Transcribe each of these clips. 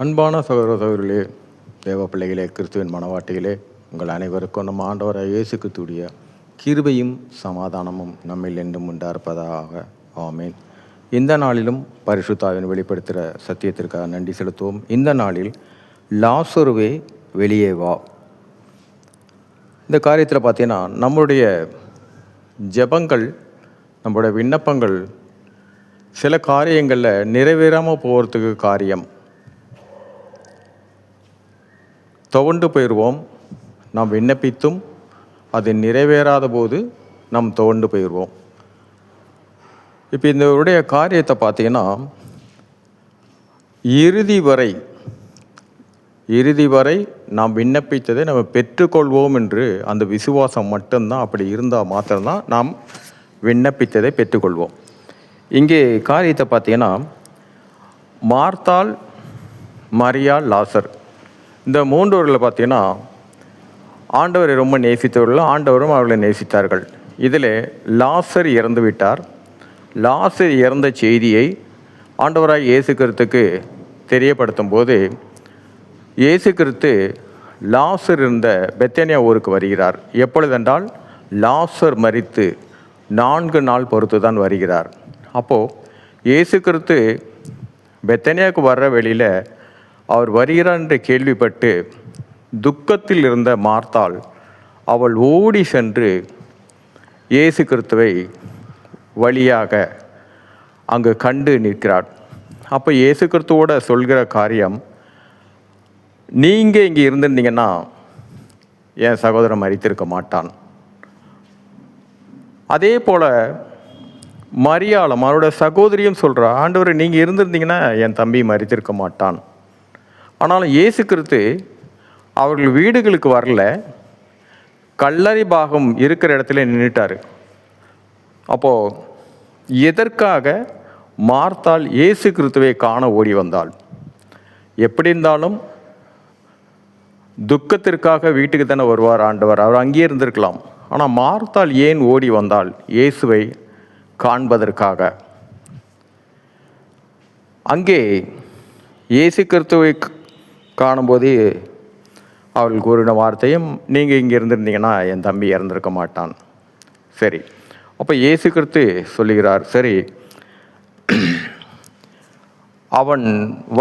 அன்பான சகோதர சகோதரிகளே, தேவ பிள்ளைகளே, கிறிஸ்துவின் மனவாட்டிகளே, உங்கள் அனைவருக்கும் நம்ம ஆண்டவராக இயேசு கிறிஸ்துவுடைய கிருபையும் சமாதானமும் நம்மில் என்றும் உண்டாயிருப்பதாக. ஆமேன். இந்த நாளிலும் பரிசுத்தாவின் வெளிப்படுத்துகிற சத்தியத்திற்காக நன்றி செலுத்துவோம். இந்த நாளில் லாசருவே வெளியே வா. இந்த காரியத்தில் பார்த்தீங்கன்னா, நம்முடைய ஜெபங்கள், நம்முடைய விண்ணப்பங்கள் சில காரியங்களில் நிறைவேறாமல் போகிறதுக்கு காரியம் துவண்டு போயிடுவோம். நாம் விண்ணப்பித்தும் அது நிறைவேறாத போது நாம் துவண்டு போயிடுவோம். இப்போ இந்த உடைய காரியத்தை பார்த்தீங்கன்னா, இறுதி வரை நாம் விண்ணப்பித்ததை நம்ம பெற்றுக்கொள்வோம் என்று அந்த விசுவாசம் மட்டும்தான். அப்படி இருந்தால் மாத்திரம்தான் நாம் விண்ணப்பித்ததை பெற்றுக்கொள்வோம். இங்கே காரியத்தை பார்த்தீங்கன்னா, மார்த்தாள், மரியாள், லாசர், இந்த மூன்றவர்களை பார்த்தீங்கன்னா ஆண்டவரை ரொம்ப நேசித்தவர்கள், ஆண்டவரும் அவர்களை நேசித்தார்கள். இதில் லாசர் இறந்து விட்டார். லாசர் இறந்த செய்தியை ஆண்டவராய் இயேசு கிறிஸ்துவுக்கு தெரியப்படுத்தும் போது, இயேசு கிறிஸ்து லாசர் இருந்த பெத்தானியா ஊருக்கு வருகிறார். எப்பொழுதென்றால் லாசர் மரித்து 4 நாள் பொறுத்து தான் வருகிறார். அப்போது இயேசு கிறிஸ்து பெத்தானியாவுக்கு வர்ற வெளியில் அவர் வருகிறார் என்று கேள்விப்பட்டு துக்கத்தில் இருந்த மார்த்தாள் அவள் ஓடி சென்று இயேசு கிறிஸ்துவை வழியாக அங்கு கண்டு நிற்கிறார். அப்போ இயேசு கிறிஸ்துவோட சொல்கிற காரியம், நீங்கள் இங்கே இருந்திருந்தீங்கன்னா என் சகோதரன் மரித்திருக்க மாட்டான். அதே போல் மரியாளும் அவரோட சகோதரியும் சொல்கிறா, ஆண்டவரை நீங்கள் இருந்திருந்தீங்கன்னா என் தம்பி மரித்திருக்க மாட்டான். ஆனாலும் இயேசு கிறிஸ்து அவர்கள் வீடுகளுக்கு வரல, கல்லறை பாகம் இருக்கிற இடத்துல நின்றுட்டார். அப்போது எதற்காக மார்த்தாள் இயேசு கிறிஸ்துவை காண ஓடி வந்தாள்? எப்படி இருந்தாலும் துக்கத்திற்காக வீட்டுக்கு தானே வருவார் ஆண்டவர், அவர் அங்கேயே இருந்திருக்கலாம். ஆனால் மார்த்தாள் ஏன் ஓடி வந்தாள்? இயேசுவை காண்பதற்காக. அங்கே இயேசு கிறிஸ்துவை காணும்போது அவள் கூறின வார்த்தையும், நீங்கள் இங்கே இருந்திருந்தீங்கன்னா என் தம்பி இறந்திருக்க மாட்டான். சரி, அப்போ இயேசு கிறிஸ்து சொல்லுகிறார், சரி அவன்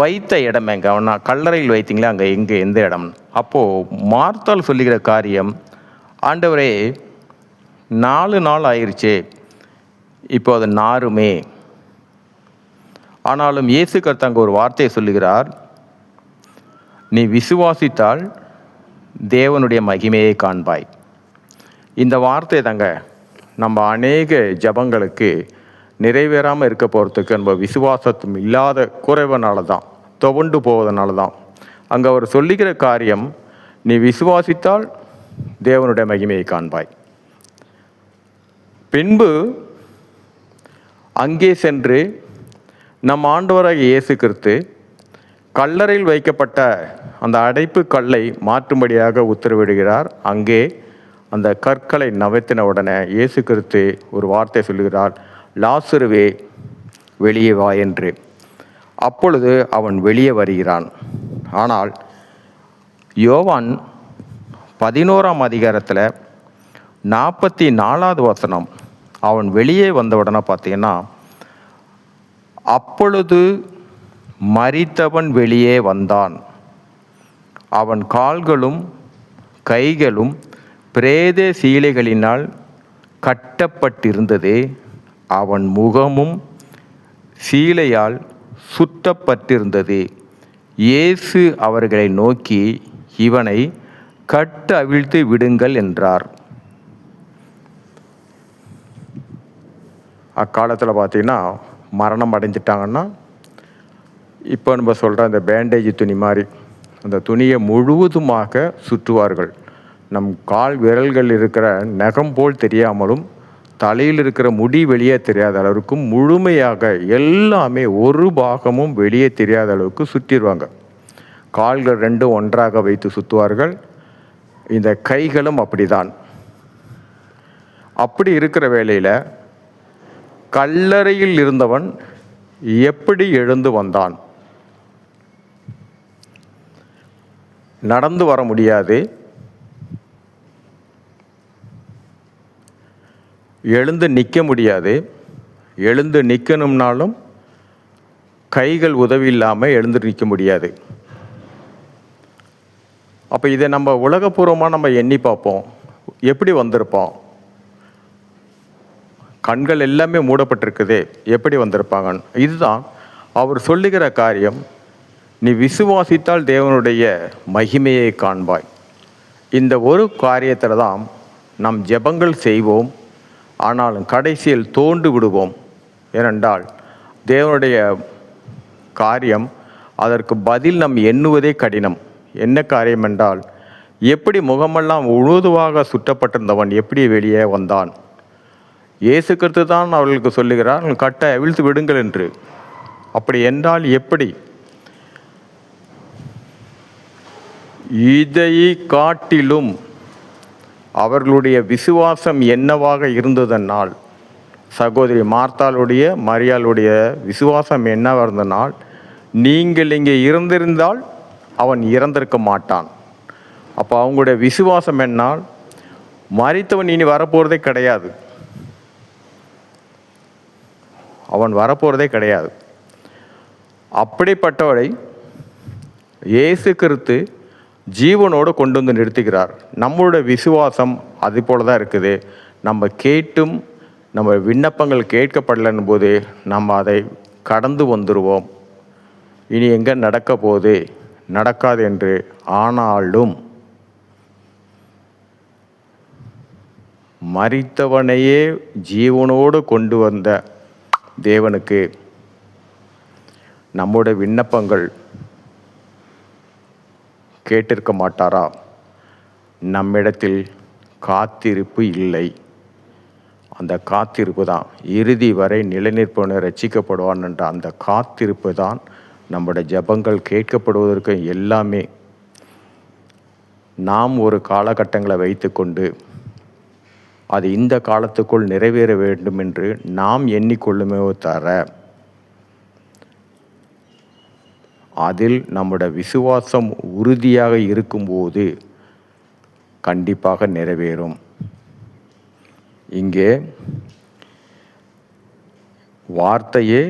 வைத்த இடம் எங்கே? அவன் கல்லறையில் வைத்தீங்களே, அங்கே எங்கே, எந்த இடம்? அப்போது மார்த்தாள் சொல்லுகிற காரியம், ஆண்டவரே 4 நாள் ஆயிடுச்சே, இப்போ அது நாருமே. ஆனாலும் இயேசு கிறிஸ்து அங்கே ஒரு வார்த்தையை சொல்லுகிறார், நீ விசுவாசித்தால் தேவனுடைய மகிமையை காண்பாய். இந்த வார்த்தை தாங்க நம்ம அநேக ஜபங்களுக்கு நிறைவேறாமல் இருக்க போகிறதுக்கு நம்ம விசுவாசத்தும் இல்லாத குறைவனால தான், துவண்டு போவதனால தான். அங்கே அவர் சொல்லுகிற காரியம், நீ விசுவாசித்தால் தேவனுடைய மகிமையை காண்பாய். பின்பு அங்கே சென்று நம் ஆண்டவராகிய இயேசு கிறிஸ்து கல்லறையில் வைக்கப்பட்ட அந்த அடைப்பு கல்லை மாற்றும்படியாக உத்தரவிடுகிறார். அங்கே அந்த கற்களை நவத்தின உடனே இயேசு கிறிஸ்து ஒரு வார்த்தை சொல்லுகிறார், லாசருவே வெளியே வா என்று. அப்பொழுது அவன் வெளியே வருகிறான். ஆனால் யோவான் 11ஆம் அதிகாரத்தில் 44வது வசனம், அவன் வெளியே வந்த உடனே பார்த்தீங்கன்னா, அப்பொழுது மரித்தவன் வெளியே வந்தான், அவன் கால்களும் கைகளும் பிரேத சீலைகளினால் கட்டப்பட்டிருந்தது, அவன் முகமும் சீலையால் சுற்றப்பட்டிருந்தது. இயேசு அவர்களை நோக்கி, இவனை கட்டு அவிழ்த்து விடுங்கள் என்றார். அக்காலத்தில் பார்த்தீங்கன்னா, மரணம் அடைஞ்சிட்டாங்கன்னா இப்போ நம்ம சொல்கிற அந்த பேண்டேஜ் துணி மாதிரி அந்த துணியை முழுவதுமாக சுற்றுவார்கள். நம் கால் விரல்கள் இருக்கிற நகம் போல் தெரியாமலும், தலையில் இருக்கிற முடி வெளியே தெரியாத அளவுக்கும் முழுமையாக எல்லாமே ஒரு பாகமும் வெளியே தெரியாத அளவுக்கு சுற்றிடுவாங்க. கால்கள் 2 ஒன்றாக வைத்து சுற்றுவார்கள். இந்த கைகளும் அப்படிதான். அப்படி இருக்கிற வேளையில் கல்லறையில் இருந்தவன் எப்படி எழுந்து வந்தான்? நடந்து வர முடியாது, எழுந்து நிற்க முடியாது. எழுந்து நிற்கணும்னாலும் கைகள் உதவி இல்லாமல் எழுந்து நிற்க முடியாது. அப்போ இதை நம்ம உலகப்பூர்வமாக நம்ம எண்ணி பார்ப்போம். எப்படி வந்திருப்போம்? கண்கள் எல்லாமே மூடப்பட்டிருக்குதே, எப்படி வந்திருப்பாங்கன்னு. இதுதான் அவர் சொல்லுகிற காரியம். நீ விசுவாசித்தால் தேவனுடைய மகிமையை காண்பாய். இந்த ஒரு காரியத்தில் தான் நம் ஜெபங்கள் செய்வோம், ஆனாலும் கடைசியில் தோண்டு விடுவோம். ஏனென்றால் தேவனுடைய காரியம், அதற்கு பதில் நம் எண்ணுவதே கடினம். என்ன காரியம் என்றால், எப்படி முகமெல்லாம் முழுதுவாக சுற்றப்பட்டிருந்தவன் எப்படி வெளியே வந்தான்? இயேசு கிறிஸ்து தான் அவர்களுக்கு சொல்லுகிறார், கட்டை அவிழ்த்து விடுங்கள் என்று. அப்படி என்றால் எப்படி? இதை காட்டிலும் அவர்களுடைய விசுவாசம் என்னவாக இருந்ததனால், சகோதரி மார்த்தாளுடைய மரியாளுடைய விசுவாசம் என்னவாக இருந்தனால், நீங்கள் இங்கே இருந்திருந்தால் அவன் இறந்திருக்க மாட்டான். அப்போ அவங்களுடைய விசுவாசம் என்னால், மரித்தவன் இனி வரப்போகிறதே கிடையாது, அவன் வரப்போகிறதே கிடையாது. அப்படிப்பட்டவரை இயேசு கிறிஸ்து ஜீவனோடு கொண்டு வந்து நிறுத்துகிறார். நம்மளுடைய விசுவாசம் அது போல தான் இருக்குது. நம்ம கேட்டும் நம்ம விண்ணப்பங்கள் கேட்கப்படலன்னும் போது நம்ம அதை கடந்து வந்துடுவோம். இனி எங்கே நடக்க போகுது, நடக்காது என்று. ஆனாலும் மரித்தவனையே ஜீவனோடு கொண்டு வந்த தேவனுக்கு நம்முடைய விண்ணப்பங்கள் கேட்டிருக்க மாட்டாரா? நம்மிடத்தில் காத்திருப்பு இல்லை. அந்த காத்திருப்பு தான் இறுதி வரை நிலைநிற்பவனை ரட்சிக்கப்படுவான் என்ற அந்த காத்திருப்பு தான் நம்முடைய ஜெபங்கள் கேட்கப்படுவதற்கு எல்லாமே. நாம் ஒரு காலகட்டங்களை வைத்துக்கொண்டு அது இந்த காலத்துக்குள் நிறைவேற வேண்டும் என்று நாம் எண்ணிக்கொள்ளுமே தவிர, அதில் நம்முடைய விசுவாசம் உறுதியாக இருக்கும்போது கண்டிப்பாக நிறைவேறும். இங்கே வார்த்தையே,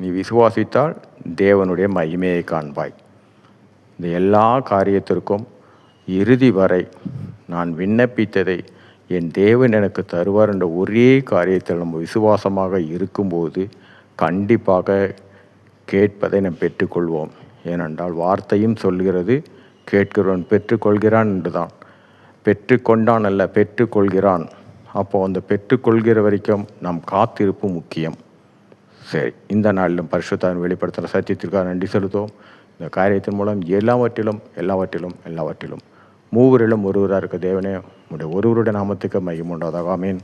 நீ விசுவாசித்தால் தேவனுடைய மகிமையை காண்பாய். இந்த எல்லா காரியத்திற்கும் இறுதி வரை நான் விண்ணப்பித்ததை என் தேவன் எனக்கு தருவார் என்ற ஒரே காரியத்தில் நம்ம விசுவாசமாக இருக்கும்போது கண்டிப்பாக கேட்பதை நாம் பெற்றுக்கொள்வோம். ஏனென்றால் வார்த்தையும் சொல்கிறது, கேட்கிறவன் பெற்றுக்கொள்கிறான் என்று தான். பெற்றுக்கொண்டான் அல்ல, பெற்றுக்கொள்கிறான். அப்போ அந்த பெற்றுக்கொள்கிற வரைக்கும் நம் காத்திருப்பு முக்கியம். சரி, இந்த நாளிலும் பரிசுத்தன் வெளிப்படுத்துகிற சத்தியத்திற்காக நன்றி செலுத்துவோம். இந்த காரியத்தின் மூலம் எல்லாவற்றிலும் மூவரிலும் ஒருவராக இருக்க தேவனே, உடைய ஒருவருடைய நாமத்துக்கு மகிமை உண்டாவதாக. ஆமென்.